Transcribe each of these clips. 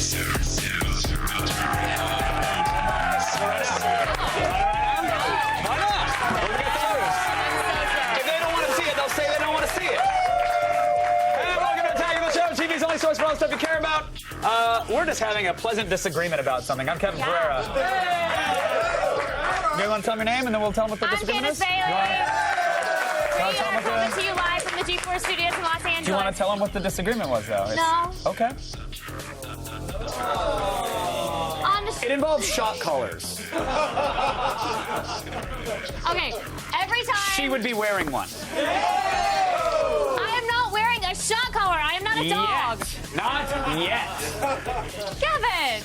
Why not? What do we got to lose? If they don't want to see it, they'll say they don't want to see it. Hey, welcome to Attack of the Show, TV's only source for all the stuff you care about. We're just having a pleasant disagreement about something. I'm Kevin Pereira. You want to tell them your name, and then we'll tell them what the disagreement is? I'm Candace Bailey. We tell them are what the- coming to you live from the G4 studios in Los Angeles. Do you want to tell them what the disagreement was, though? No. Okay. On the It involves shot callers. Okay, every time. She would be wearing one. I am not wearing a shot collar. I am not a dog. Yet. Not yet. Kevin.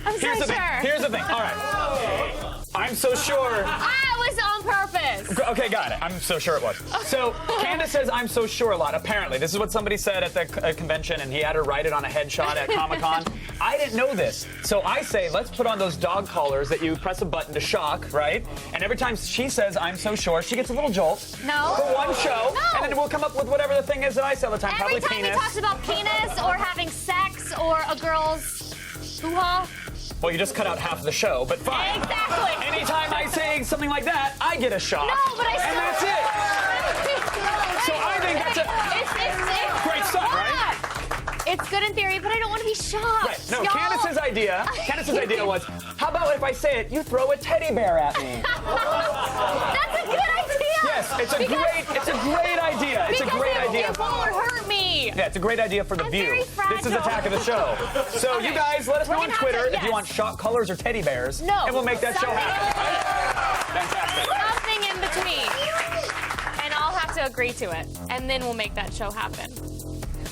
I'm Here's so the thing. sure. Here's the thing. All right. I'm so sure. I was on purpose. Okay, got it. I'm so sure it was. So Candace says I'm so sure a lot, apparently. This is what somebody said at the convention, and he had her write it on a headshot at Comic-Con. I didn't know this. So I say, let's put on those dog collars that you press a button to shock, right? And every time she says I'm so sure, she gets a little jolt. No. For one show. No. And then we'll come up with whatever the thing is that I say all the time. Every Probably time he penis. talks about penis or having sex or a girl's hoo-ha. Well, you just cut out half the show, but fine. Exactly. Anytime I say something like that, I get a shock. No, but I still. And that's it. So I think that's a great stuff, right? It's good in theory, but I don't want to be shocked. Right. No, y'all. Candace's idea was, how about if I say it, you throw a teddy bear at me? That's a good idea. Yes, it's a great idea. It's a great idea. It won't hurt me. Yeah, it's a great idea for the I'm view. very fragile. This is Attack of the Show. So Okay. you guys, let us know We're on gonna have Twitter to- if you want shot colors or teddy bears. No. And we'll make that show happen. Fantastic. Something in between. And I'll have to agree to it. And then we'll make that show happen.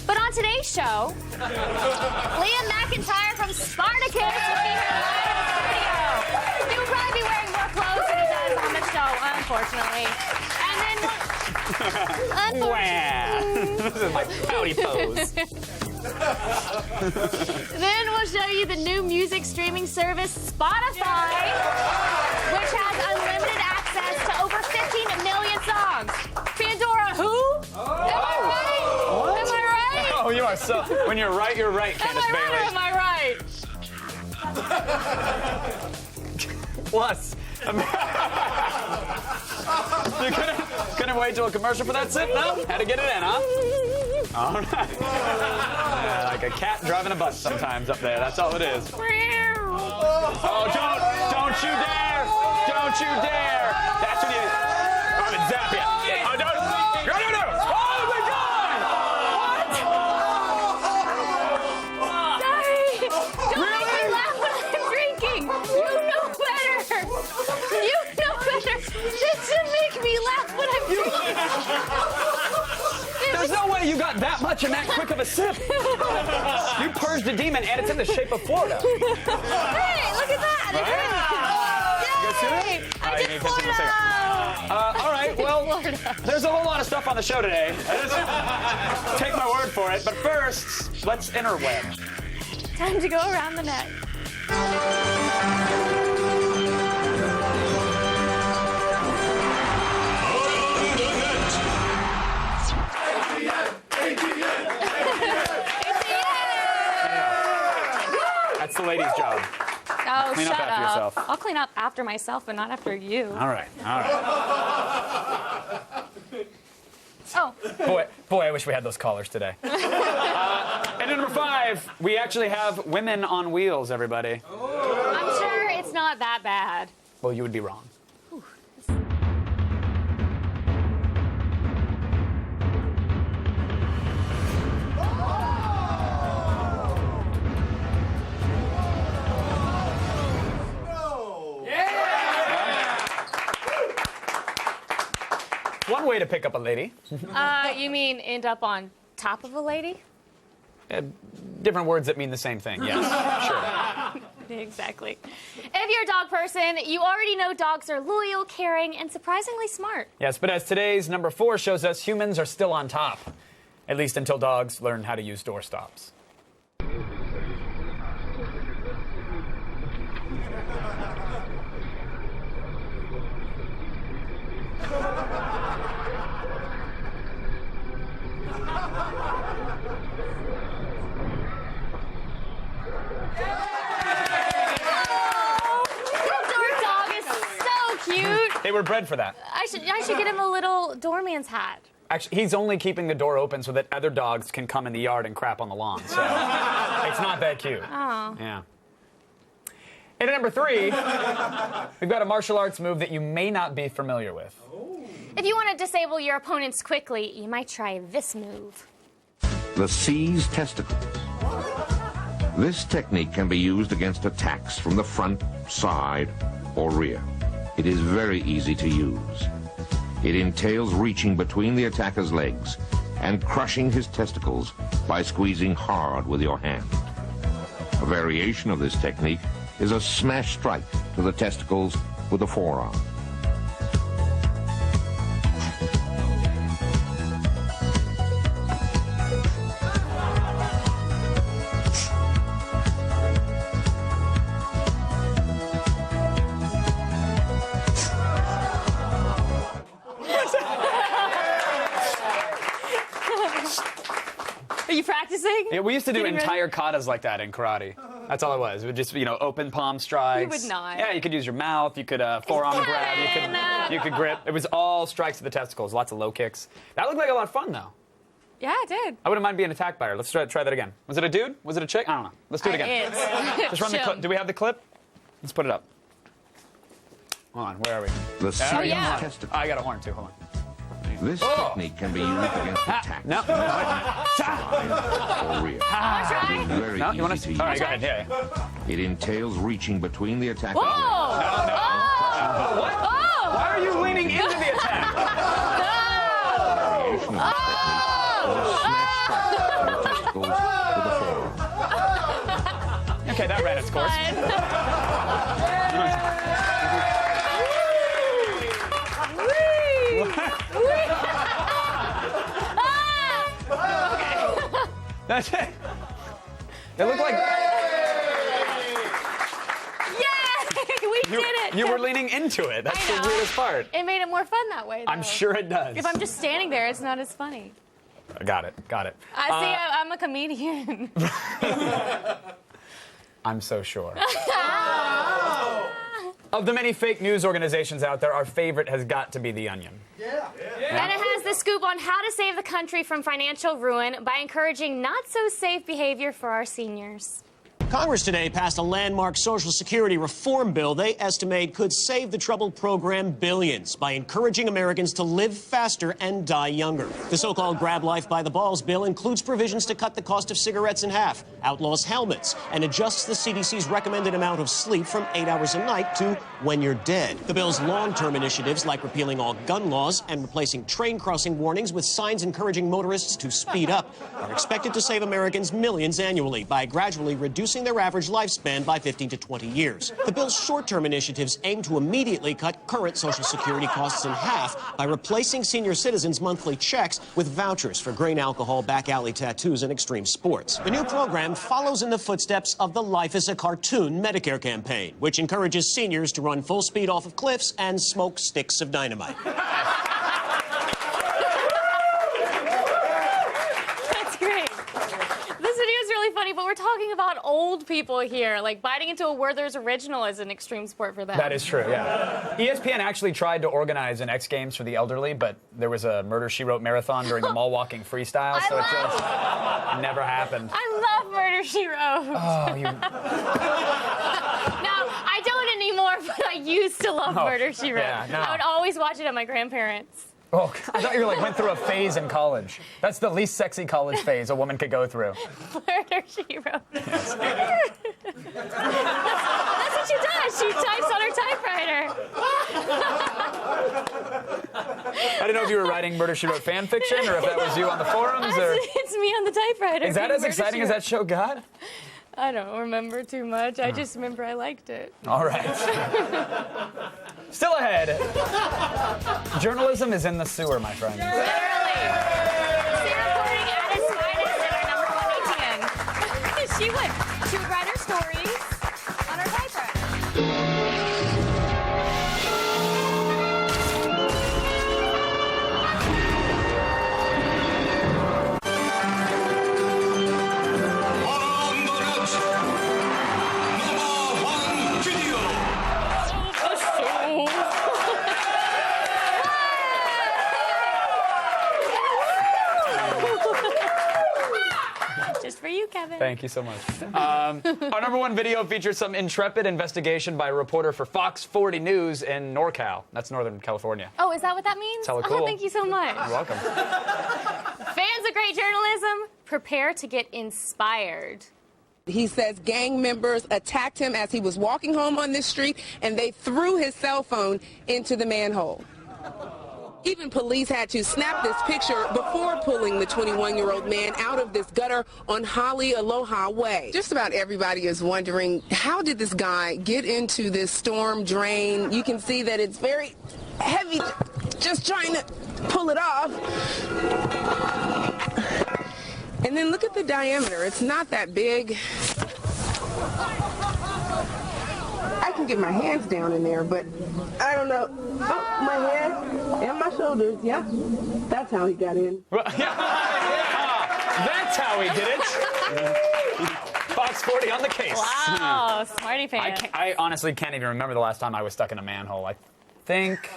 But on today's show, Liam McIntyre from Spartacus will be here live in the studio. He will probably be wearing more clothes than he does on the show, unfortunately. And then, This is my pouty pose. then we'll show you the new music streaming service, Spotify, which has unlimited access to over 15 million songs. Pandora, who? Am I right? Am I right? Oh, you are so. When you're right, Candace Am I right or Bailey. am I right? Plus, you couldn't wait till a commercial for that sip, no? Had to get it in, huh? All right. Like a cat driving a bus sometimes up there. That's all it is. Oh, don't you dare! Don't you dare! That's when you. I'm gonna zap you. Oh, no! Oh my God! Sorry. Don't make me laugh when I'm drinking. You know better. You know better than to make me laugh when I'm drinking. There's no way you got that much in that quick of a sip. You purged a demon, and it's in the shape of Florida. Hey, look at that. Right? You guys see that? Yay. I you did can see the Florida. All right, well, Florida. there's a whole lot of stuff on the show today. Take my word for it. But first, let's interweb. Time to go around the net. That's the lady's job. Oh, Clean shut up after yourself. I'll clean up after myself, but not after you. All right. Oh. Boy, I wish we had those callers today. And number 5, we actually have women on wheels, everybody. I'm sure it's not that bad. Well, you would be wrong. One way to pick up a lady. You mean end up on top of a lady? Different words that mean the same thing, yes. Sure. Exactly. If you're a dog person, you already know dogs are loyal, caring, and surprisingly smart. Yes, but as today's number 4 shows us, humans are still on top. At least until dogs learn how to use doorstops. They were bred for that. I should get him a little doorman's hat. Actually, he's only keeping the door open so that other dogs can come in the yard and crap on the lawn. So it's not that cute. Oh. Yeah. And at number 3, we've got a martial arts move that you may not be familiar with. If you want to disable your opponents quickly, you might try this move. The seized testicles. This technique can be used against attacks from the front, side, or rear. It is very easy to use. It entails reaching between the attacker's legs and crushing his testicles by squeezing hard with your hand. A variation of this technique is a smash strike to the testicles with the forearm. Are you practicing? Yeah, we used to do Getting ready? entire katas like that in karate. That's all it was. It would just, open palm strikes. You would not. Yeah, you could use your mouth. You could forearm grab. You could grip. It was all strikes to the testicles. Lots of low kicks. That looked like a lot of fun, though. Yeah, I did. I wouldn't mind being attacked by her. Let's try that again. Was it a dude? Was it a chick? I don't know. Let's do it again. Just run the clip. Do we have the clip? Let's put it up. Hold on. Where are we? The seized yeah. testicles. I got a horn, too. Hold on. This technique can be used against attacks No. side or rear. It is very No, you want easy to? to All right, use. go ahead. Yeah. It entails reaching between the attacker's Whoa! legs. What? Oh! Why are you leaning into the attack? Variation of this technique is a smash strike to the testicles with the forearm. Okay, that ran its course. That's it. It looked like We did it! you were leaning into it. That's I the know. weirdest part. It made it more fun that way, though. I'm sure it does. If I'm just standing there, it's not as funny. Got it. I see, I'm a comedian. I'm so sure. Of the many fake news organizations out there, our favorite has got to be The Onion. And it has the scoop on how to save the country from financial ruin by encouraging not-so-safe behavior for our seniors. Congress today passed a landmark Social Security reform bill they estimate could save the troubled program billions by encouraging Americans to live faster and die younger. The so-called Grab Life by the Balls bill includes provisions to cut the cost of cigarettes in half, outlaws helmets, and adjusts the CDC's recommended amount of sleep from 8 hours a night to when you're dead. The bill's long-term initiatives, like repealing all gun laws and replacing train crossing warnings with signs encouraging motorists to speed up, are expected to save Americans millions annually by gradually reducing their average lifespan by 15 to 20 years. The bill's short-term initiatives aim to immediately cut current Social Security costs in half by replacing senior citizens' monthly checks with vouchers for grain alcohol, back alley tattoos, and extreme sports. The new program follows in the footsteps of the Life is a Cartoon Medicare campaign, which encourages seniors to run full speed off of cliffs and smoke sticks of dynamite. That's great. This video is really funny, but we're talking about old people here. Like, biting into a Werther's original is an extreme sport for them. That is true, yeah. ESPN actually tried to organize an X Games for the elderly, but there was a Murder, She Wrote marathon during the mall walking freestyle, so it just never happened. I love Murder, She Wrote. Oh, you... No, I don't anymore, but I used to love Murder, She Wrote. yeah, no. I would always watch it at my grandparents'. Oh, I thought you went through a phase in college. That's the least sexy college phase a woman could go through. Murder, She Wrote. That's what she does. She types on her typewriter. I didn't know if you were writing Murder, She Wrote fan fiction or if that was you on the forums. Or... It's me on the typewriter. Is that doing as Murder, exciting She as Wrote. that show got? I don't remember too much. I just remember I liked it. All right. Still ahead. Journalism is in the sewer, my friends. Literally. Sarah Porting at its finest in our number 1 ATN. She would write her stories on her typewriter. Thank you so much. Our #1 video features some intrepid investigation by a reporter for Fox 40 News in NorCal. That's Northern California. Oh, is that what that means? It's hella cool. Oh, thank you so much. You're welcome. Fans of great journalism, prepare to get inspired. He says gang members attacked him as he was walking home on this street, and they threw his cell phone into the manhole. Even police had to snap this picture before pulling the 21-year-old man out of this gutter on Holly Aloha Way. Just about everybody is wondering, how did this guy get into this storm drain? You can see that it's very heavy, just trying to pull it off. And then look at the diameter. It's not that big. I can get my hands down in there, but I don't know. Oh, my hands and my shoulders. Yeah, that's how he got in. That's how he did it. Fox 40 on the case. Wow, smarty pants. I honestly can't even remember the last time I was stuck in a manhole. I think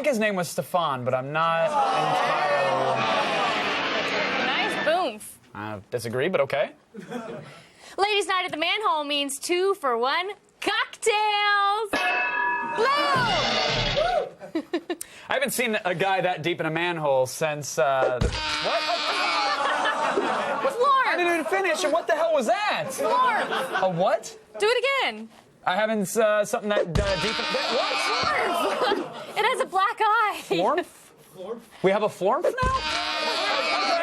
his name was Stefan, but I'm not entirely. Nice boomph. I disagree, but okay. Ladies' night at the manhole means 2 for 1 cocktails. Bloom! I haven't seen a guy that deep in a manhole since, what? I didn't even finish, and what the hell was that? Florp. A what? Do it again. I haven't, something that deep in, what? Florp. It has a black eye. Florp? We have a Florp now?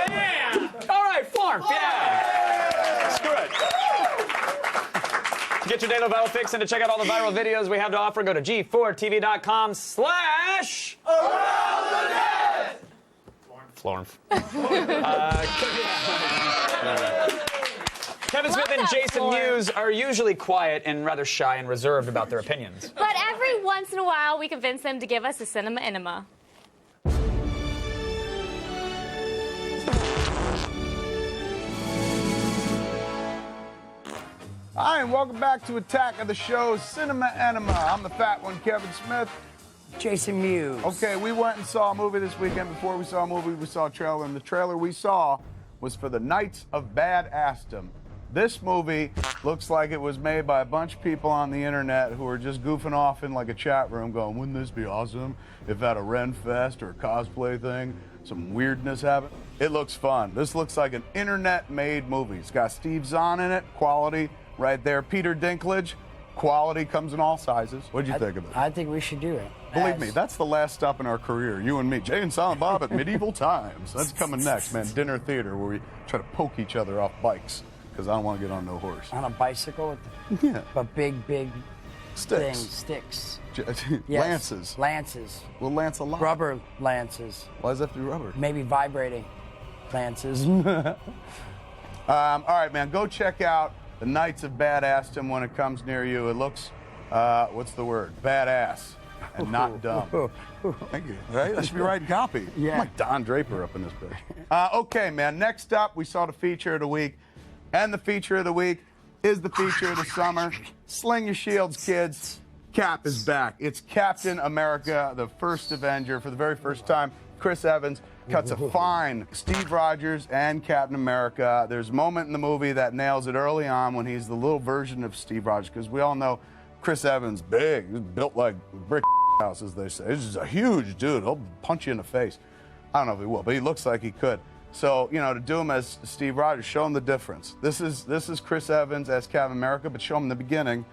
Yeah. All right, Florp, yeah. Screw it. To get your daily viral fix and to check out all the viral videos we have to offer, go to g4tv.com/aroundthenet. Florp. Kevin Smith and Jason Mewes are usually quiet and rather shy and reserved about their opinions. But every once in a while, we convince them to give us a cinema enema. Hi, and welcome back to Attack of the Show, Cinema Enema. I'm the fat one, Kevin Smith. Jason Mewes. Okay, we went and saw a movie this weekend. Before we saw a movie, we saw a trailer, and the trailer we saw was for The Knights of Badassdom. This movie looks like it was made by a bunch of people on the internet who were just goofing off in like a chat room going, wouldn't this be awesome if at a Ren Fest or a cosplay thing, some weirdness happened? It looks fun. This looks like an internet-made movie. It's got Steve Zahn in it, quality. Right there, Peter Dinklage, quality comes in all sizes. What'd you think of it? I think we should do it. Believe me, that's the last stop in our career. You and me, Jay and Silent Bob at Medieval Times. That's coming next, man. Dinner theater where we try to poke each other off bikes because I don't want to get on no horse. On a bicycle with a big Sticks. thing, sticks. Yes. Lances. Lances. We'll lance a lot. Rubber lances. Why does that have to be rubber? Maybe vibrating lances. All right, man, go check out The Knights of Badassdom when it comes near you. It looks, what's the word? Badass and not dumb. Thank you. Right? I should be writing copy. Yeah. I'm like Don Draper up in this bitch. Okay, man. Next up, we saw the feature of the week. And the feature of the week is the feature of the summer. Sling your shields, kids. Cap is back. It's Captain America, the first Avenger. For the very first time, Chris Evans cuts a fine Steve Rogers and Captain America. There's a moment in the movie that nails it early on when he's the little version of Steve Rogers, because we all know Chris Evans, big, he's built like a brick house, as they say. This is a huge dude. He'll punch you in the face. I don't know if he will, but he looks like he could. So, you know, to do him as Steve Rogers, show him the difference. This is Chris Evans as Captain America, but show him the beginning.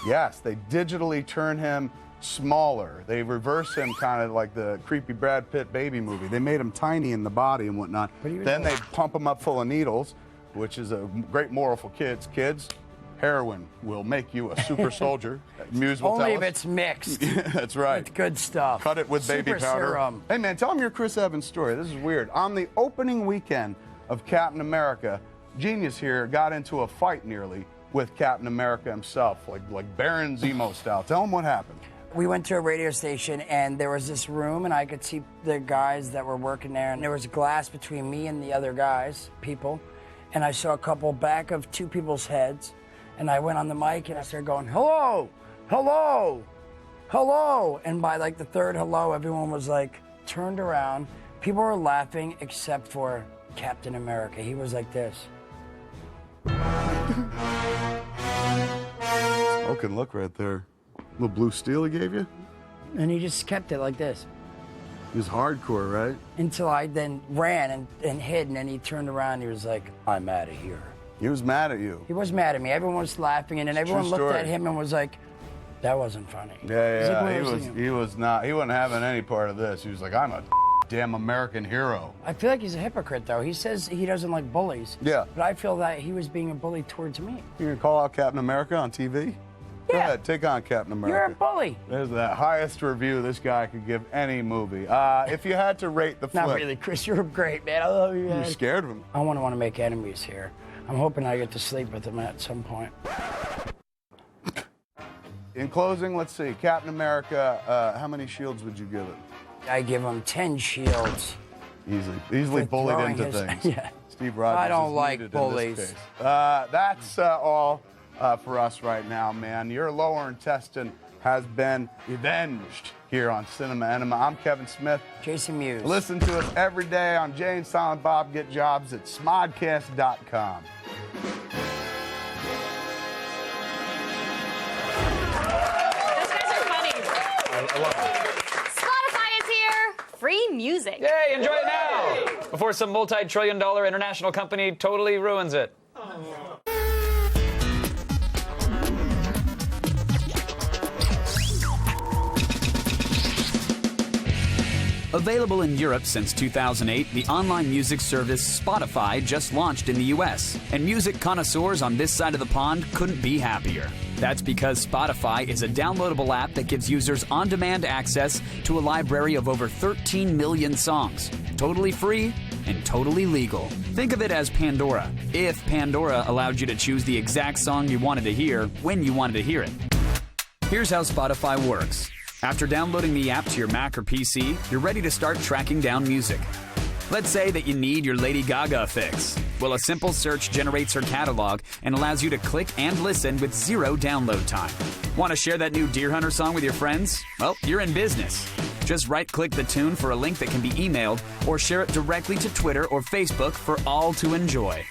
Yes, they digitally turn him smaller. They reverse him kind of like the creepy Brad Pitt baby movie. They made him tiny in the body and whatnot. Then they pump him up full of needles, which is a great moral for kids. Kids, heroin will make you a super soldier. Mewes will Only tell if us. it's mixed. That's right. With good stuff. Cut it with baby Super powder. serum. Hey, man, tell them your Chris Evans story. This is weird. On the opening weekend of Captain America, Genius here got into a fight nearly with Captain America himself, like Baron Zemo style. Tell him what happened. We went to a radio station, and there was this room, and I could see the guys that were working there, and there was glass between me and the other people, and I saw a couple back of two people's heads, and I went on the mic, and I started going, hello, hello, hello, and by like the third hello, everyone was like turned around. People were laughing except for Captain America. He was like this. Smoking look right there. Little blue steel he gave you? And he just kept it like this. He was hardcore, right? Until I then ran and hid, and then he turned around and he was like, I'm out of here. He was mad at you. He was mad at me. Everyone was laughing, and then everyone True looked story. at him and was like, that wasn't funny. Yeah, Like, he "Where is was. He was not. He wasn't having any part of this. He was like, I'm a damn American hero. I feel like he's a hypocrite, though. He says he doesn't like bullies. Yeah. But I feel that he was being a bully towards me. You gonna call out Captain America on TV? Go ahead, take on Captain America. You're a bully. There's the highest review this guy could give any movie. If you had to rate the flick, Not really, Chris. You're great, man. I love you, man. you're scared of him. I want to make enemies here. I'm hoping I get to sleep with him at some point. In closing, let's see. Captain America, how many shields would you give it? I give him 10 shields. Easily For bullied throwing into his- things. Yeah. Steve Rogers I don't is like needed in this bullies. case. That's all for us right now, man. Your lower intestine has been avenged here on Cinema Enema. I'm Kevin Smith. Jason Mewes. Listen to us every day on Jay and Silent Bob Get Jobs at smodcast.com. Those guys are funny. I love it. Spotify is here. Free music. Yay, enjoy it now! Before some multi-trillion-dollar international company totally ruins it. Available in Europe since 2008, the online music service Spotify just launched in the US, and music connoisseurs on this side of the pond couldn't be happier. That's because Spotify is a downloadable app that gives users on-demand access to a library of over 13 million songs, totally free and totally legal. Think of it as Pandora, if Pandora allowed you to choose the exact song you wanted to hear when you wanted to hear it. Here's how Spotify works. After downloading the app to your Mac or PC, you're ready to start tracking down music. Let's say that you need your Lady Gaga fix. Well, a simple search generates her catalog and allows you to click and listen with 0 download time. Want to share that new Deer Hunter song with your friends? Well, you're in business. Just right-click the tune for a link that can be emailed or share it directly to Twitter or Facebook for all to enjoy.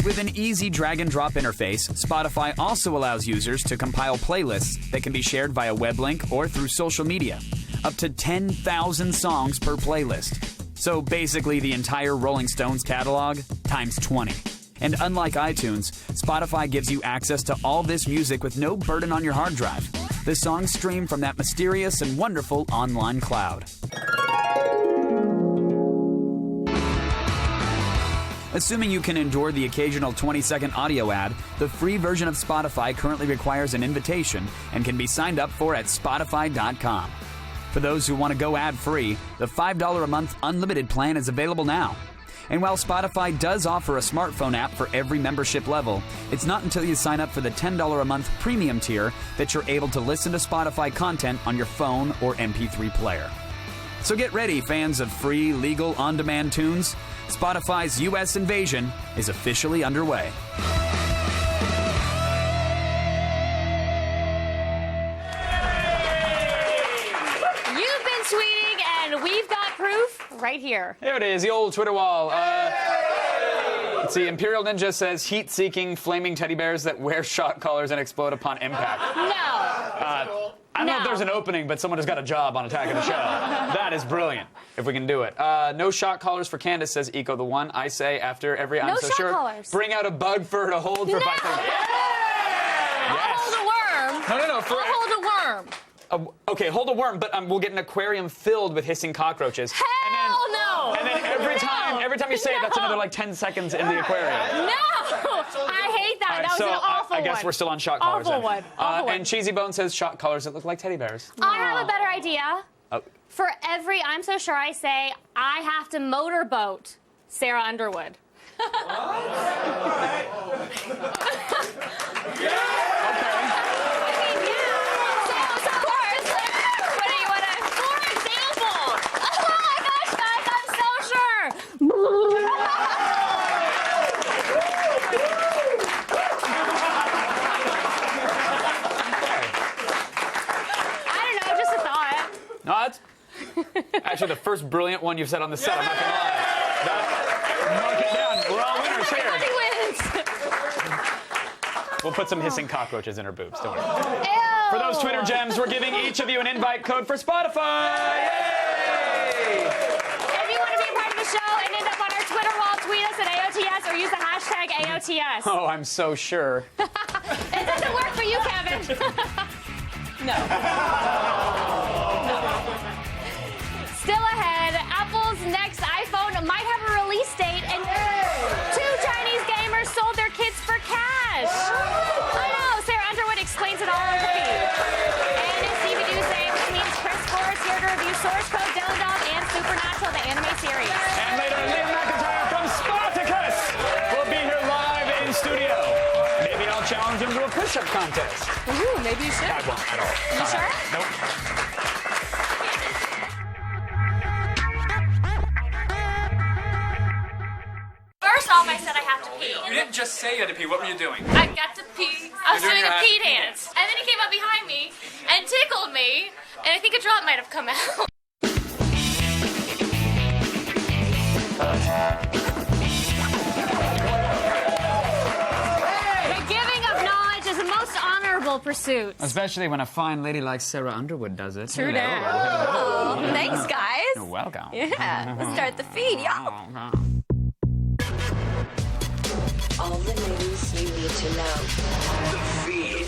With an easy drag-and-drop interface, Spotify also allows users to compile playlists that can be shared via web link or through social media. Up to 10,000 songs per playlist. So basically the entire Rolling Stones catalog times 20. And unlike iTunes, Spotify gives you access to all this music with no burden on your hard drive. The songs stream from that mysterious and wonderful online cloud. Assuming you can endure the occasional 20-second audio ad, the free version of Spotify currently requires an invitation and can be signed up for at Spotify.com. For those who want to go ad-free, the $5 a month unlimited plan is available now. And while Spotify does offer a smartphone app for every membership level, it's not until you sign up for the $10 a month premium tier that you're able to listen to Spotify content on your phone or MP3 player. So get ready, fans of free, legal, on-demand tunes. Spotify's U.S. invasion is officially underway. You've been tweeting, and we've got proof right here. There it is, the old Twitter wall. Let's see, Imperial Ninja says heat-seeking flaming teddy bears that wear shot collars and explode upon impact. No. I don't know if there's an opening, but someone has got a job on Attack of the Show. That is brilliant, if we can do it. No shot collars for Candace, says Eco the One. I say, after every I'm No So shot Sure, collars. bring out a bug for her to hold for 5 seconds. I'll hold a worm. No, for... I'll hold a worm. Okay, hold a worm, but we'll get an aquarium filled with hissing cockroaches. Hell no! And then every time you say it, that's another like 10 seconds in the aquarium. No! I hate that. All right, That was so an awful I guess one. we're still on shot collars. Awful then. one. Awful one. And Cheesy Bone says shot collars that look like teddy bears. I have a better idea. Oh. For every I'm So Sure I say, I have to motorboat Sarah Underwood. No, that's actually the first brilliant one you've said on the set. I'm not gonna lie. Mark it down. We're all winners here. Everybody wins. We'll put some hissing cockroaches in her boobs. Don't worry. Ew. For those Twitter gems, we're giving each of you an invite code for Spotify. Yay! If you want to be a part of the show and end up on our Twitter wall, tweet us at AOTS or use the hashtag AOTS. Oh, I'm so sure. It doesn't work for you, Kevin. No. Still ahead, Apple's next iPhone might have a release date, and 2 Chinese gamers sold their kids for cash. I know. Sarah Underwood explains it all on her feed. And it's TV Newsday, which means Chris Forrest here to review Source Code, Dylan Dog, and Supernatural, the anime series. And later, Liam McIntyre from Spartacus will be here live in studio. Maybe I'll challenge him to a push-up contest. Ooh, maybe you should. I won't at all. You sure? Nope. First off, I said I have to pee. You didn't just say you had to pee. What were you doing? I've got to pee. I was You're doing doing a your pee happy dance. And then he came up behind me and tickled me. And I think a drop might have come out. The giving of knowledge is the most honorable pursuit. Especially when a fine lady like Sarah Underwood does it. True that. Oh, thanks, guys. You're welcome. Yeah, let's start the feed, y'all. All the news you need to know. The feed.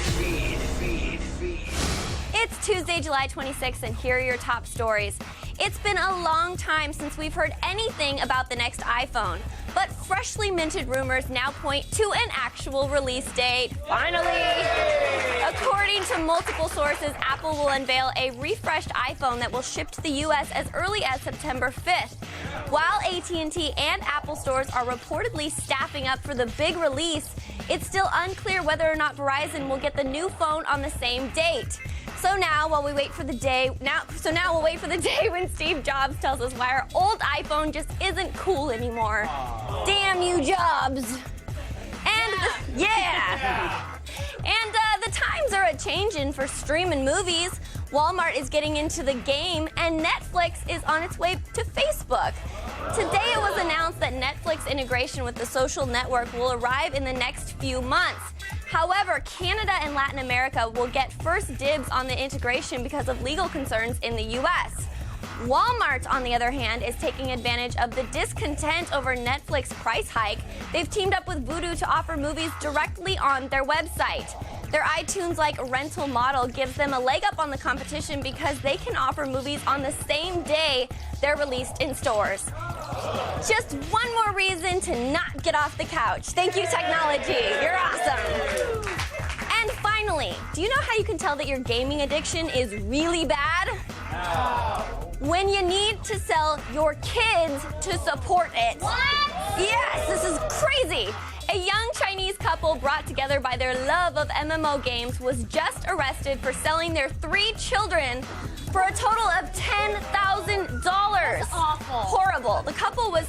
It's Tuesday, July 26th, and here are your top stories. It's been a long time since we've heard anything about the next iPhone, but freshly minted rumors now point to an actual release date. Finally! According to multiple sources, Apple will unveil a refreshed iPhone that will ship to the U.S. as early as September 5th. While AT&T and Apple stores are reportedly staffing up for the big release, it's still unclear whether or not Verizon will get the new phone on the same date. So now, we'll wait for the day when Steve Jobs tells us why our old iPhone just isn't cool anymore. Damn you, Jobs! And the times are a-changin' for streaming movies. Walmart is getting into the game, and Netflix is on its way to Facebook. Today it was announced that Netflix integration with the social network will arrive in the next few months. However, Canada and Latin America will get first dibs on the integration because of legal concerns in the U.S. Walmart, on the other hand, is taking advantage of the discontent over Netflix price hike. They've teamed up with Vudu to offer movies directly on their website. Their iTunes-like rental model gives them a leg up on the competition because they can offer movies on the same day they're released in stores. Just one more reason to not get off the couch. Thank you, technology. You're awesome. And finally, do you know how you can tell that your gaming addiction is really bad? When you need to sell your kids to support it. What? Yes, this is crazy. A young Chinese couple brought together by their love of MMO games was just arrested for selling their 3 children for a total of $10,000. That's awful. Horrible. The couple was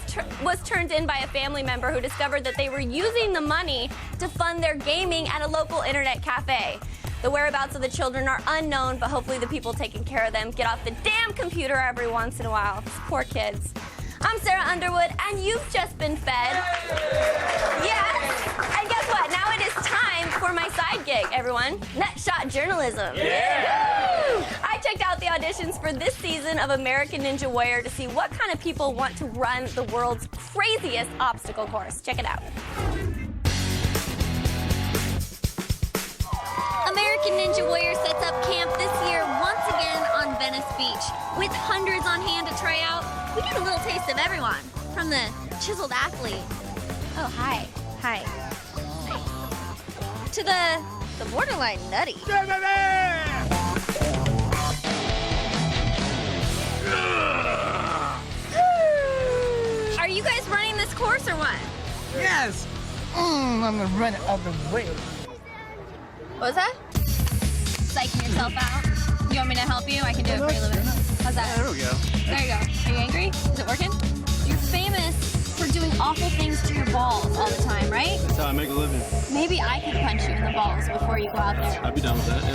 turned in by a family member who discovered that they were using the money to fund their gaming at a local internet cafe. The whereabouts of the children are unknown, but hopefully the people taking care of them get off the damn computer every once in a while. These poor kids. I'm Sarah Underwood, and you've just been fed. Yes. And guess what? Now it is time for my side gig, everyone. Nutshot Journalism. Yeah. Woo! I checked out the auditions for this season of American Ninja Warrior to see what kind of people want to run the world's craziest obstacle course. Check it out. American Ninja Warrior sets up camp this year once again on Venice Beach. With hundreds on hand to try out, we get a little taste of everyone, from the chiseled athlete, oh hi, to the borderline nutty. Are you guys running this course or what? Yes. I'm gonna run it out the way. What was that? Psyching yourself out? You want me to help you? I can do it for you a little bit. How's that? There we go. There you go. Are you angry? Is it working? You're famous for doing awful things to your balls all the time, right? That's how I make a living. Maybe I could punch you in the balls before you go out there. I'd be down with that, yeah.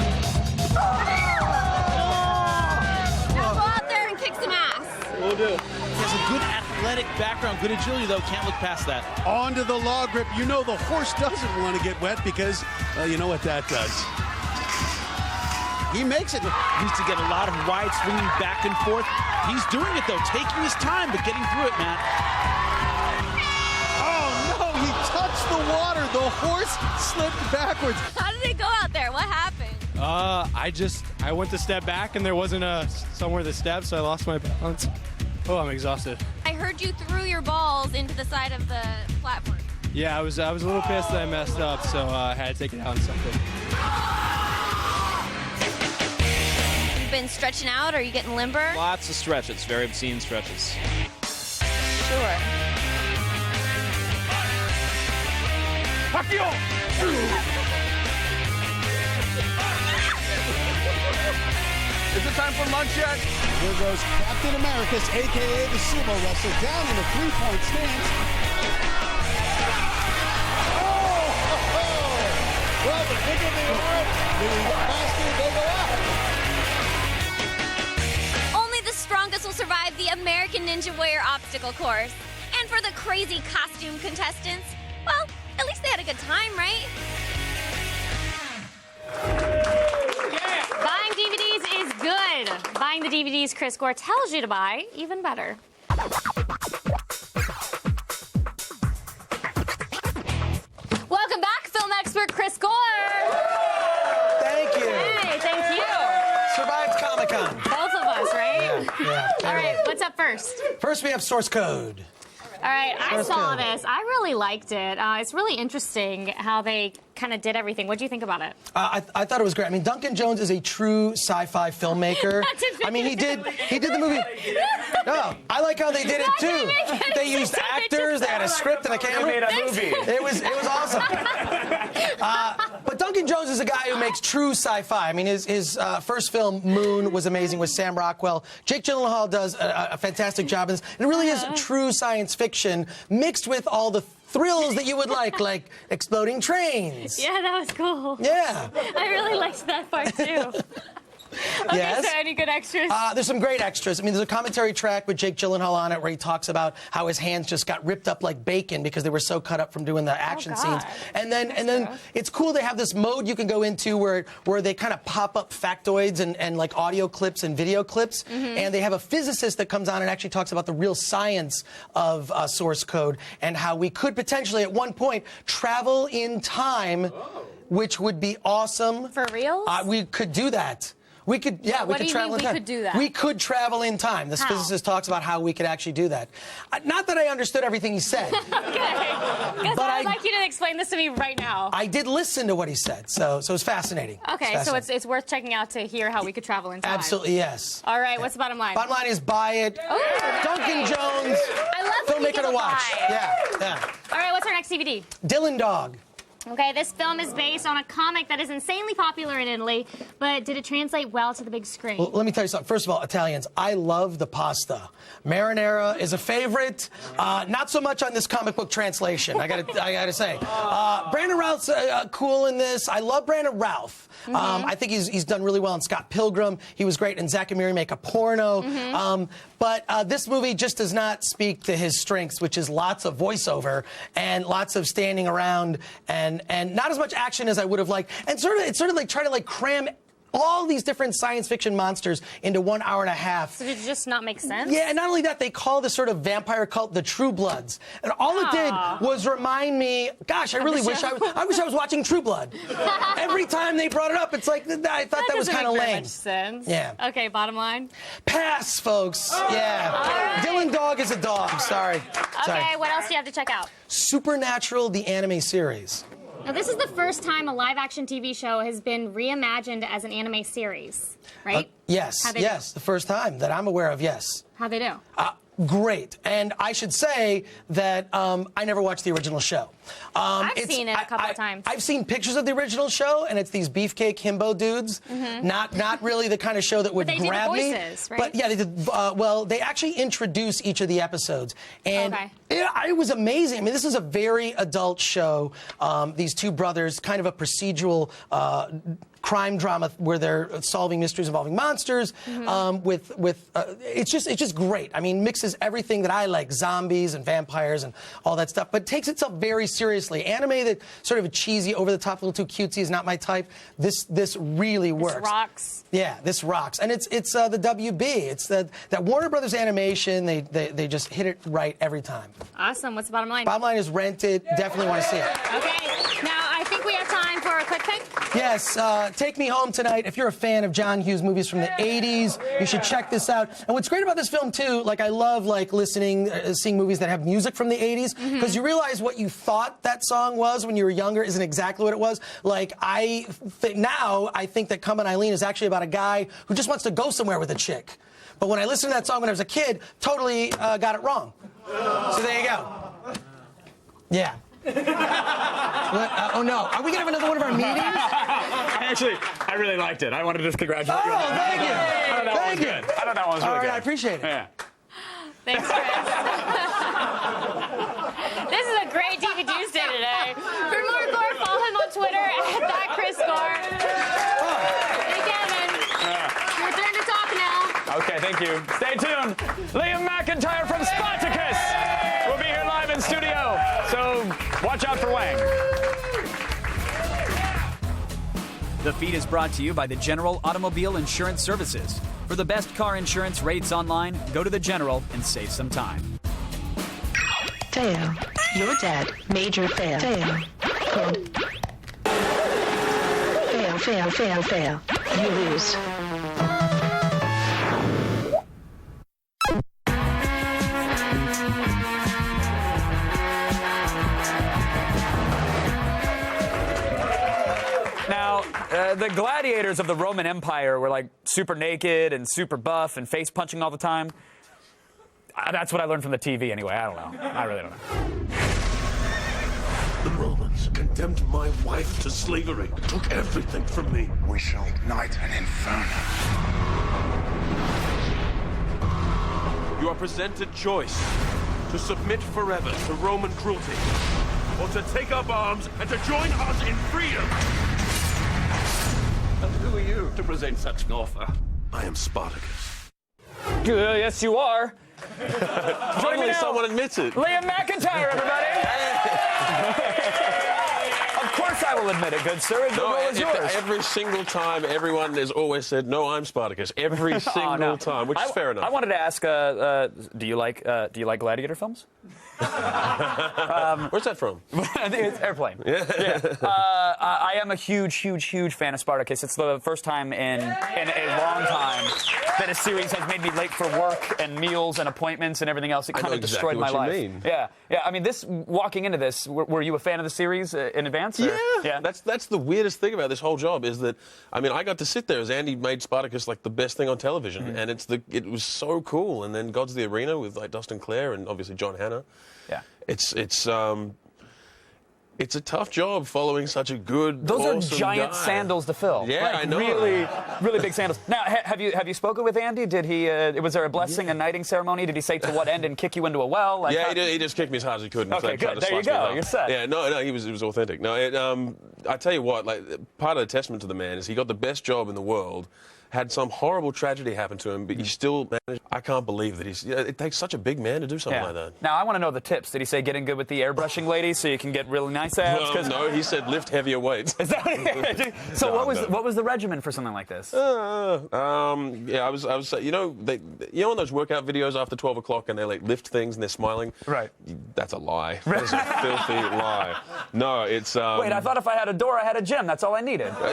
Now go out there and kick some ass. Will do. He has a good athletic background, good agility, though. Can't look past that. On to the log grip. You know the horse doesn't want to get wet because, well, you know what that does. He makes it. Needs to get a lot of wide swinging back and forth. He's doing it, though, taking his time, but getting through it, Matt. Oh, no, he touched the water. The horse slipped backwards. How did it go out there? What happened? I went to step back and there wasn't somewhere to step, so I lost my balance. Oh, I'm exhausted. I heard you threw your balls into the side of the platform. Yeah, I was a little pissed that I messed up, so I had to take it out on something. You've been stretching out, or are you getting limber? Lots of stretches, very obscene stretches. Sure. Is it time for lunch yet? Here goes Captain Americas, a.k.a. the sumo wrestler, down in a three-point stance. Well, the bigger they are, the faster they go out. Only the strongest will survive the American Ninja Warrior obstacle course. And for the crazy costume contestants, well, at least they had a good time, right? Buying DVDs is good. Buying the DVDs Chris Gore tells you to buy, even better. Welcome back, film expert Chris Gore. Thank you. Hey, thank you. Survived Comic-Con. Both of us, right? Yeah. All right, what's up first? First, we have source code. All right, I Source saw code. this. I really liked it. It's really interesting how they kind of did everything. What do you think about it? I thought it was great. I mean, Duncan Jones is a true sci-fi filmmaker. I mean, he did the movie. No, I like how they did it too. They used actors. They had a script and a camera. They made a movie. It was awesome. But Duncan Jones is a guy who makes true sci-fi. I mean, his first film, Moon, was amazing with Sam Rockwell. Jake Gyllenhaal does a fantastic job in this. It really is true science fiction mixed with all the thrills that you would like exploding trains. Yeah, that was cool. Yeah. I really liked that part too. Okay, Yes. so any good extras? There's some great extras. I mean, there's a commentary track with Jake Gyllenhaal on it where he talks about how his hands just got ripped up like bacon because they were so cut up from doing the action scenes. And then it's cool they have this mode you can go into where they kind of pop up factoids and like audio clips and video clips. And they have a physicist that comes on and actually talks about the real science of source code and how we could potentially at one point travel in time, which would be awesome. For real? We could do that. We could, yeah, we What could do you travel mean in we time. could do that? We could travel in time. This How? physicist talks about how we could actually do that. Not that I understood everything he said. Okay. Because But I'd like you to explain this to me right now. I did listen to what he said, so it's fascinating. Okay, so it's worth checking out to hear how we could travel in time. Absolutely, yes. All right, what's the bottom line? Bottom line is buy it. Duncan Jones. I love when you filmmaker give to a watch. buy. Yeah. All right, what's our next DVD? Dylan Dog. Okay, this film is based on a comic that is insanely popular in Italy, but did it translate well to the big screen? Well, let me tell you something. First of all, Italians, I love the pasta. Marinara is a favorite. Not so much on this comic book translation, I gotta say. Brandon Routh's cool in this. I love Brandon Routh. I think he's done really well in Scott Pilgrim. He was great in Zack and Miri Make a Porno. But this movie just does not speak to his strengths, which is lots of voiceover and lots of standing around and not as much action as I would have liked. And it's sort of like trying to cram all these different science fiction monsters into 1 hour and a half. So did it just not make sense? Yeah, and not only that, they call this sort of vampire cult the True Bloods. And all it did was remind me, gosh, I really wish I was watching True Blood. Every time they brought it up, it's like, I thought that was kind of lame. Much sense. Yeah. Okay, bottom line? Pass, folks. Yeah. right. Dylan Dog is a dog. Sorry. Okay, what else do you have to check out? Supernatural, the anime series. Now, this is the first time a live-action TV show has been reimagined as an anime series, right? Yes, How'd they yes, the first time that I'm aware of, yes. How'd they do? Great. And I should say that I never watched the original show. I've seen it a couple of times. I've seen pictures of the original show, and it's these beefcake himbo dudes. Not really the kind of show that would But they grab did the me. voices, right? But yeah, they did. Well, they actually introduce each of the episodes, and Okay. it was amazing. I mean, this is a very adult show. These two brothers, kind of a procedural crime drama where they're solving mysteries involving monsters. It's just great. I mean, mixes everything that I like, zombies and vampires and all that stuff, but takes itself very seriously. Anime that sort of cheesy, over the top, a little too cutesy is not my type. This really works. This rocks. Yeah, this rocks, and it's the WB. It's that Warner Brothers Animation. They just hit it right every time. Awesome. What's the bottom line? Bottom line is rent it. Definitely want to see it. Okay. Now I think we have time for a quick pick. Yes, Take Me Home Tonight. If you're a fan of John Hughes movies from the 80s, you should check this out. And what's great about this film, too, like I love listening, seeing movies that have music from the 80s, because you realize what you thought that song was when you were younger isn't exactly what it was. Like, now I think that Come On Eileen is actually about a guy who just wants to go somewhere with a chick. But when I listened to that song when I was a kid, totally got it wrong. So there you go. Yeah. Oh no, are we gonna have another one of our meetings? I really liked it. I wanted to just congratulate you. Oh, thank you. Thank you. I thought that one was really good. I appreciate it. Yeah. Thanks, Chris. This is a great TV Tuesday today. For more Gore, follow him on Twitter at @ThatChrisGore. Hey, Kevin. Your turn to talk now. Okay, thank you. Stay tuned. Liam McIntyre from Spartacus will be here live in studio. So watch out for Wang. The Feed is brought to you by the General Automobile Insurance Services. For the best car insurance rates online, go to the General and save some time. Fail. You're dead. Major fail. Fail. Good. Fail, fail, fail, fail. You lose. Now, the gladiators of the Roman Empire were like super naked and super buff and face punching all the time. That's what I learned from the TV anyway. I don't know. I really don't know. The Romans condemned my wife to slavery, took everything from me. We shall ignite an inferno. You are presented choice to submit forever to Roman cruelty, or to take up arms and to join us in freedom. And who are you to present such an offer? I am Spartacus. Yes, you are. Finally, someone admits it. Liam McIntyre, everybody. Of course I will admit it, good sir. The role is yours. Every single time, everyone has always said, "No, I'm Spartacus." Every single time, which is fair enough. I wanted to ask, do you like gladiator films? Where's that from? It's Airplane. Yeah. I am a huge fan of Spartacus. It's the first time in a long time that a series has made me late for work and meals and appointments and everything else. It kind of destroyed my life. Mean. Yeah. I mean, walking into this, were you a fan of the series in advance? Or? Yeah. That's the weirdest thing about this whole job is that, I mean, I got to sit there as Andy made Spartacus like the best thing on television, and it was so cool. And then Gods of the Arena with like Dustin Clare and obviously John Hannah. Yeah. It's a tough job following such a good. Those awesome are giant guy. sandals to fill. Yeah, like, I know. Really big sandals. Now, have you spoken with Andy? Did he? Was there a blessing and knighting ceremony? Did he say to what end and kick you into a well? Like, he just kicked me as hard as he could. And Okay, tried good. to There you slice me go. up. You're set. Yeah, no, it was authentic. No, I tell you what, like part of the testament to the man is he got the best job in the world. Had some horrible tragedy happen to him, but he still managed. I can't believe that it takes such a big man to do something like that. Now, I want to know the tips. Did he say getting good with the airbrushing lady so you can get really nice abs? No, he said lift heavier weights. Is that so? No, what was the regimen for something like this? I was on those workout videos after 12 o'clock and they like lift things and they're smiling. Right. That's a lie. That's a filthy lie. No, it's. Wait, I thought if I had a door, I had a gym. That's all I needed. Are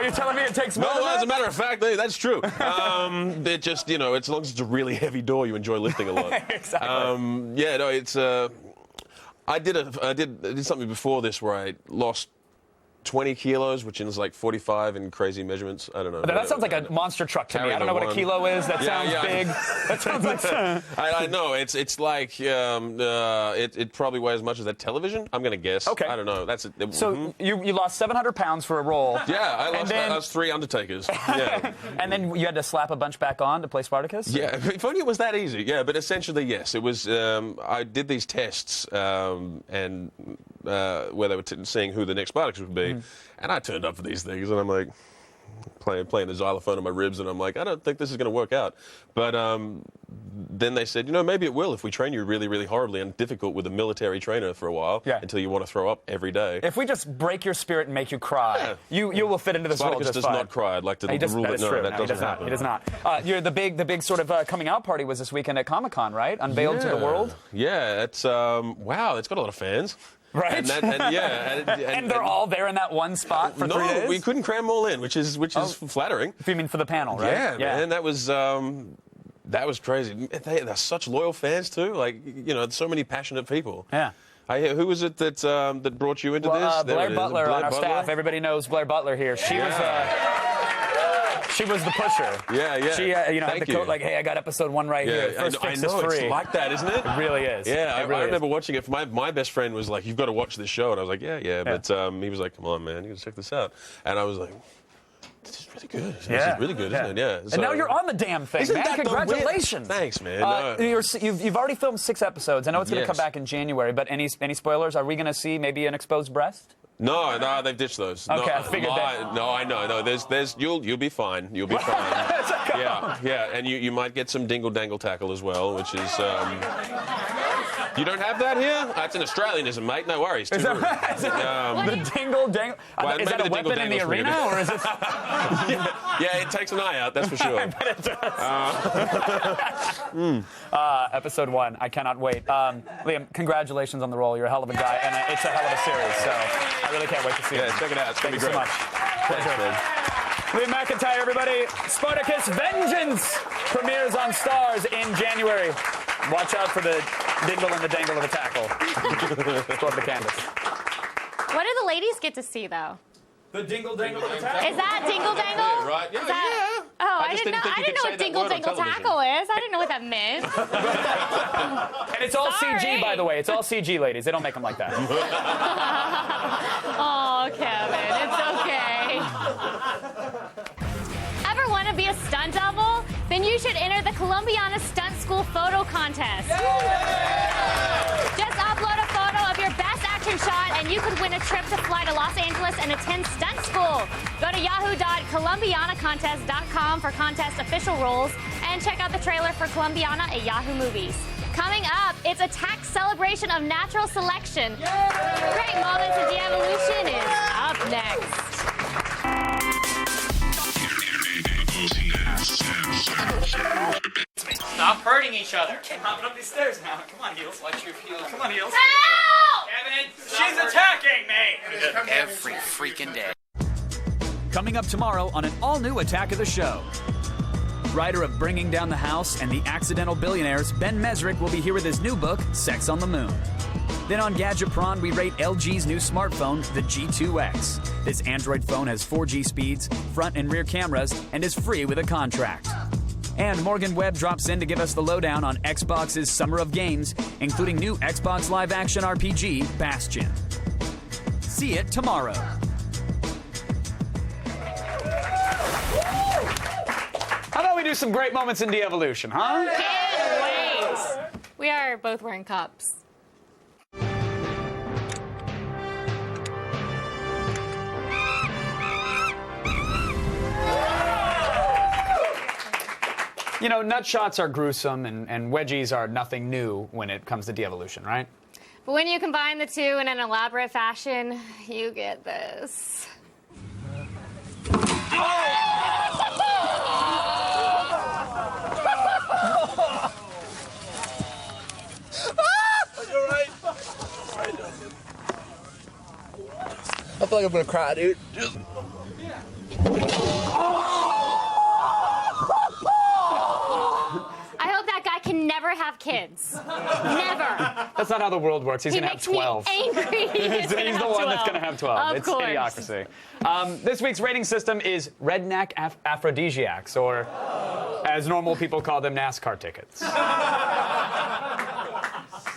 you telling me it takes more? No, as a matter of fact, that's true. It just, as long as it's a really heavy door, you enjoy lifting a lot. Exactly. It's. I did something before this where I lost 20 kilos, which is like 45 in crazy measurements. I don't know. That sounds like a monster truck to me. I don't know what a kilo is. That sounds big. That sounds like. I know. It's like it probably weighs as much as that television. I'm gonna guess. Okay. I don't know. That's it. So you lost 700 pounds for a role. Yeah, I lost 3 Undertakers. Yeah. And then you had to slap a bunch back on to play Spartacus? Yeah, if only it was that easy. Yeah, but essentially, yes. It was, I did these tests, and where they were seeing who the next Spartacus would be. And I turned up for these things, and I'm like, playing the xylophone on my ribs, and I'm like, I don't think this is going to work out. But then they said, maybe it will if we train you really, really horribly and difficult with a military trainer for a while until you want to throw up every day. If we just break your spirit and make you cry, you will fit into this role Spartacus just does not cry. I'd like to rule that no, that doesn't happen. He does not. The big sort of coming out party was this weekend at Comic-Con, right? Unveiled to the world. Yeah, it's wow, it's got a lot of fans. Right. And they're all there in that one spot for 3 days? No, we couldn't cram them all in, which is flattering. You mean for the panel, right? Yeah, man, that was crazy. They're such loyal fans too. Like, so many passionate people. Yeah. Who was it that brought you into this? Blair Butler on our staff. Everybody knows Blair Butler here. She was the pusher. Yeah. She, had the coat like, hey, I got episode 1 right here. First I fix know, is free. it's like that, isn't it? It really is. Yeah, I really remember watching it. My best friend was like, you've got to watch this show. And I was like, yeah. But he was like, come on, man, you got to check this out. And I was like, this is really good. This is really good, isn't it? Yeah. And now you're on the damn thing, man. Congratulations. Thanks, man. You've already filmed 6 episodes. I know it's going to come back in January, but any spoilers? Are we going to see maybe an exposed breast? No, they've ditched those. Okay, I figured that. No, I know. No, you'll be fine. You'll be fine. Yeah, and you might get some dingle dangle tackle as well, which is. You don't have that here? It's an Australianism, mate. No worries. Is that right? The dingle dangle. Well, is that a weapon in the arena, or is it? Yeah, it takes an eye out. That's for sure. I bet it does. Episode 1. I cannot wait. Liam, congratulations on the role. You're a hell of a guy, and it's a hell of a series. So I really can't wait to see it. Yeah, check it out. It's gonna be great. Thank you so much. Pleasure. Liam McIntyre, everybody. Spartacus Vengeance premieres on Stars in January. Watch out for the dingle and the dangle of the tackle. Let's go over to Candace. What do the ladies get to see, though? The dingle dangle of the tackle. Is that dingle dangle? Yeah, right. Yeah, Oh, I didn't know what dingle dangle tackle is. I didn't know what that meant. And it's all CG, by the way. It's all CG, ladies. They don't make them like that. Oh, Kevin, it's okay. Ever want to be a stunt double? Then you should enter the Columbiana Stunt School Photo Contest. Just upload a photo of your best action shot and you could win a trip to fly to Los Angeles and attend stunt school. Go to yahoo.columbianacontest.com for contest official rules and check out the trailer for Columbiana at Yahoo Movies. Coming up, it's a tax celebration of natural selection. Great Moments in De-Evolution is up next. Stop hurting each other. Hopping up these stairs now. Come on, Heels. Watch your heels. Come on, Heels. Help! Kevin, she's attacking me! Every freaking day. Coming up tomorrow on an all-new Attack of the Show. Writer of Bringing Down the House and the Accidental Billionaires, Ben Mesrick will be here with his new book, Sex on the Moon. Then on Gadgetpron, we rate LG's new smartphone, the G2X. This Android phone has 4G speeds, front and rear cameras, and is free with a contract. And Morgan Webb drops in to give us the lowdown on Xbox's Summer of Games, including new Xbox live-action RPG, Bastion. See it tomorrow. How about we do some great moments in De-Evolution, huh? Can't wait. We are both wearing cups. You know, nut shots are gruesome, and wedgies are nothing new when it comes to De-Evolution, right? But when you combine the two in an elaborate fashion, you get this. You're right. I feel like I'm gonna cry, dude. I hope that guy can never have kids. Never. That's not how the world works. He's going to have 12. He makes me angry. He's the one that's going to have 12. Of It's course. idiocracy. This week's rating system is redneck aphrodisiacs, or as normal people call them, NASCAR tickets. I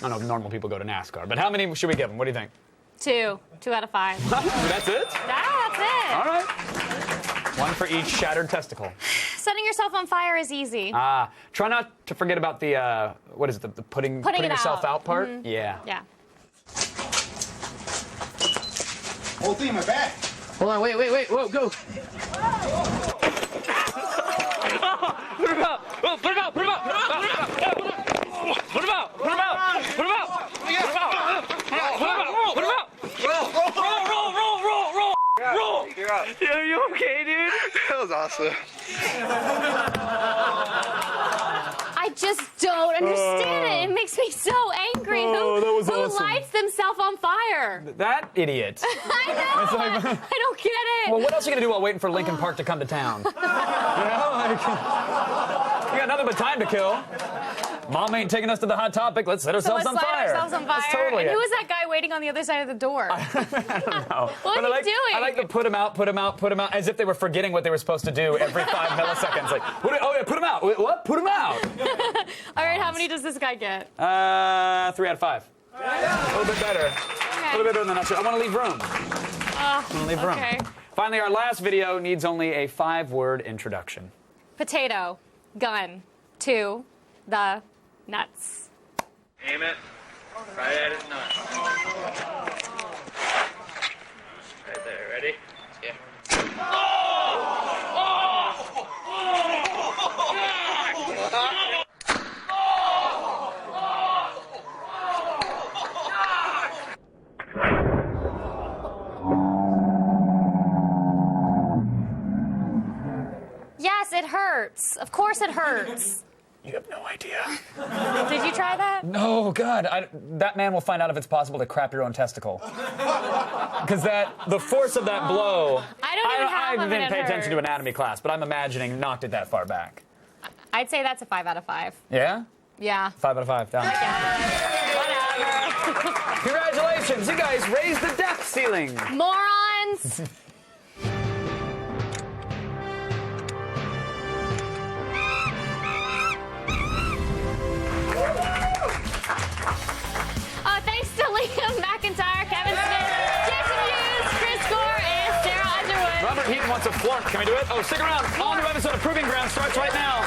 don't know if normal people go to NASCAR, but how many should we give them? What do you think? 2 out of 5. That's it? That's it. All right. One for each shattered testicle. Setting yourself on fire is easy. Try not to forget about the, what is it, the putting Putting it yourself out. out part? Mhm. Yeah. Yeah. whole thing in my bag. Hold on, wait. Whoa, go. Put him out! Oh, put him out! Put him out! Put him out! Put him out! Put him out! Put him out! Put him out! Put him out! Roll! You're out. Are you okay, dude? That was awesome. I just don't understand it. It makes me so angry. Oh, that was who awesome. lights themselves on fire? That idiot. I know. It's like- I don't get it. Well, what else are you gonna do while waiting for Lincoln Park to come to town? You know, like, you got nothing but time to kill. Mom ain't taking us to the hot topic. Let's set ourselves so on let's fire. light ourselves on fire. That's totally and it. who was that guy waiting on the other side of the door? No. What are you doing? I like to put him out, as if they were forgetting what they were supposed to do every 5 milliseconds. Like, oh yeah, put him out. Wait, what? Put him out. All right, how many does this guy get? 3 out of 5. A little bit better. A little bit better than that. I want to leave room. I want to leave room. Okay. Finally, our last video needs only a 5-word introduction. Potato, gun, to the nuts. Aim it. Right at his nuts. Right there. Ready? Yeah. Yes, it hurts. Of course it hurts. You have no idea. Did you try that? No, God. That man will find out if it's possible to crap your own testicle. Because the force of that blow... I didn't pay attention to anatomy class, but I'm imagining knocked it that far back. I'd say that's a 5 out of 5. Yeah? Yeah. 5 out of 5. Down. Whatever. Congratulations. You guys raised the death ceiling. Morons. Thanks to Liam McIntyre, Kevin Smith, Jason Hughes, Chris Gore, and Sarah Underwood. Robert Heaton wants a flirt. Can we do it? Oh, stick around. All new episode of Proving Ground starts right now.